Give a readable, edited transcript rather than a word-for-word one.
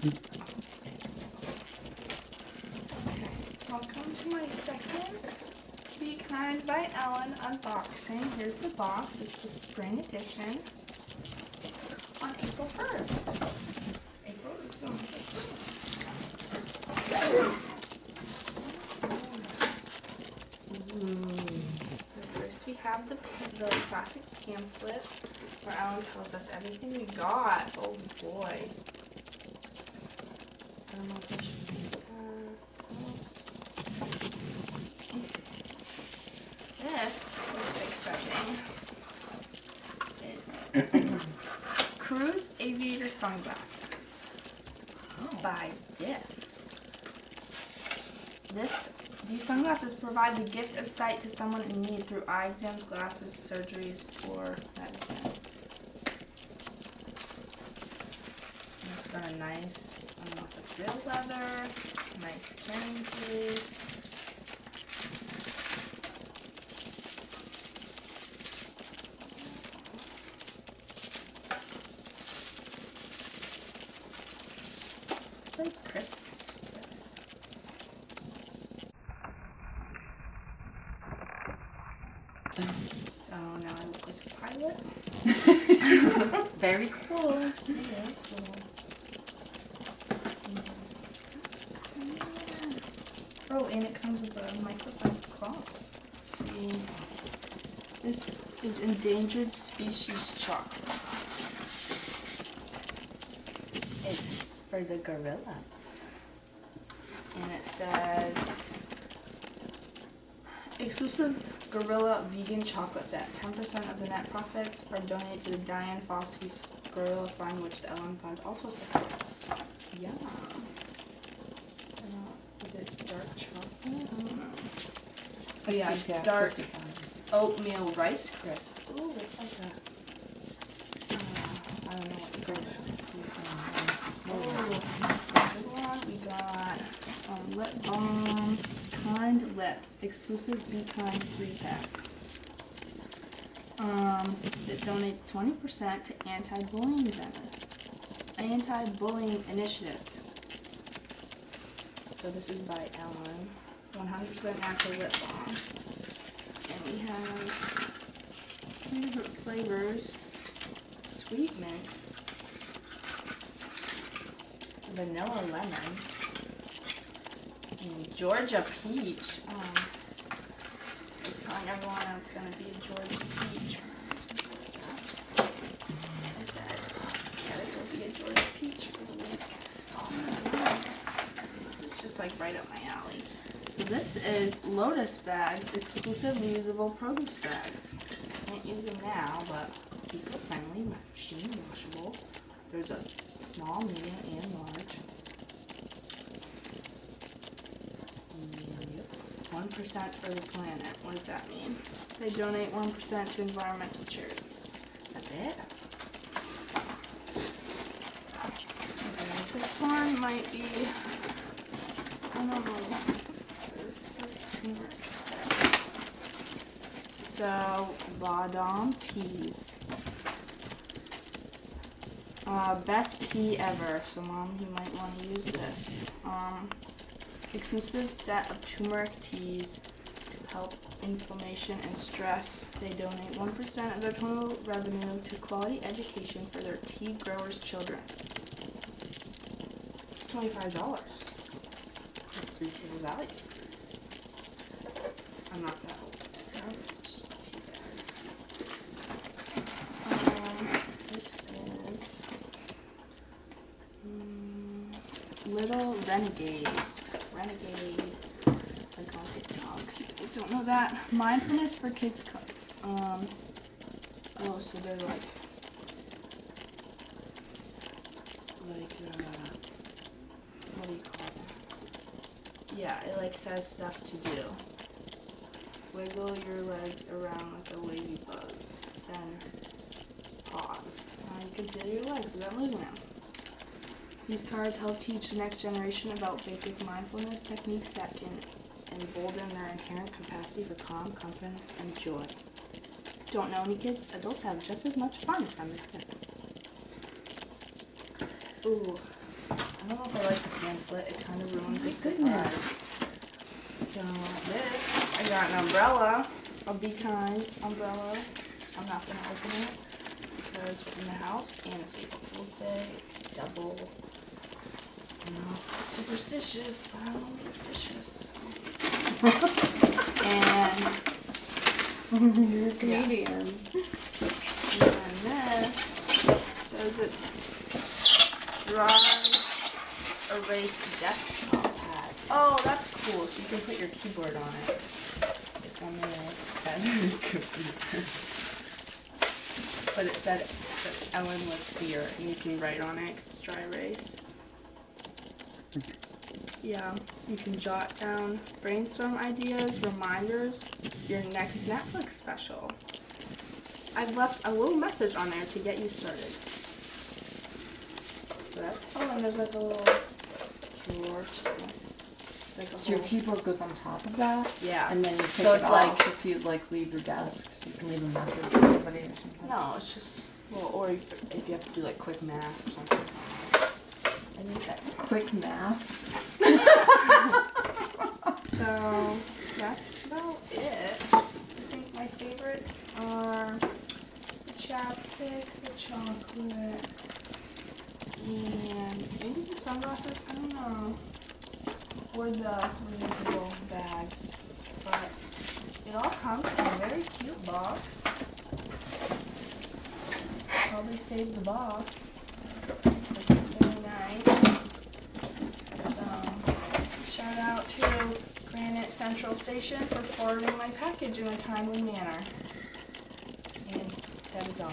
Welcome to my second Be Kind by Ellen unboxing. Here's the box. It's the spring edition on April 1st. April is the month of spring. So first we have the classic pamphlet where Ellen tells us everything we got. Oh boy. I don't know if I should read that. This looks exciting. It's Cruise Aviator Sunglasses by Diff. These sunglasses provide the gift of sight to someone in need through eye exams, glasses, surgeries, or medicine. And it's got a nice, I don't know if it's real leather, nice carrying case. It's like Christmas with this. So now I look like a pilot. Very cool. Very cool. Oh, and it comes with a microfiber cloth. Let's see. This is endangered species chocolate. It's for the gorillas. And it says exclusive gorilla vegan chocolate set. 10% of the net profits are donated to the Dian Fossey Gorilla Fund, which the Ellen Fund also supports. Yeah. Is it dark chocolate? I don't know. Oh yeah, it's dark oatmeal rice crisp. Ooh, it's like a I don't know what you call it. We got lip balm, Kind Lips, exclusive Be Kind 3-pack. It donates 20% to anti-bullying initiatives. So this is by Ellen, 100% natural lip balm. And we have 3 different flavors: sweet mint, vanilla lemon, and Georgia peach. I was telling everyone I was going to be a Georgia peach. I said, gotta go be a Georgia peach for the week. This is just like right up my alley. So this is Lotus bags, exclusive reusable produce bags. Can't use them now, but eco-friendly, machine washable. There's a small, medium, and large. 1% for the planet. What does that mean? They donate 1% to environmental charities. That's it? Okay, this one might be, I don't know what this is. It says turmeric set. So, Badam teas. Best tea ever. So Mom, you might want to use this. Exclusive set of turmeric teas to help inflammation and stress. They donate 1% of their total revenue to quality education for their tea growers' children. It's $25. That's reasonable value. I'm not gonna open it. It's just tea bags. This is Little Renegades. Renegade, like on TikTok. You guys don't know that. Mindfulness for kids cards. Oh, so they're like what do you call them? Yeah, it like says stuff to do. Wiggle your legs around like a ladybug. Then pause. Now you can feel your legs without moving them. These cards help teach the next generation about basic mindfulness techniques that can embolden their inherent capacity for calm, confidence, and joy. Don't know any kids? Adults have just as much fun from this tip. Ooh, I don't know if I like the pamphlet. It kind of ruins the goodness. surprise. So this, I got an umbrella, a Be Kind umbrella. I'm not gonna open it because we're in the house and it's April Fool's Day. Double, you know, superstitious, but I'm superstitious. And You're a comedian. and then this says it's dry erase desktop pad. Oh, that's cool. So you can put your keyboard on it. If I'm But it said Ellen was here, and you can write on it because it's dry erase. Yeah, you can jot down brainstorm ideas, reminders, your next Netflix special. I've left a little message on there to get you started. So that's, oh, and there's like a little drawer too. It's like a So your whole, keyboard goes on top of that? yeah. And then you take So it it's off like- if you like leave your desk, so you can leave a message for somebody or something. No, it's just, well, or if you have to do like quick math or something. I think that's Quick math. so. That's about it. I think my favorites are the chapstick, the chocolate, and maybe the sunglasses. I don't know, or the reusable bags. But it all comes in a very cute box. Probably save the box because it's really nice. So, shout out to Granite Central Station for forwarding my package in a timely manner. And that is all.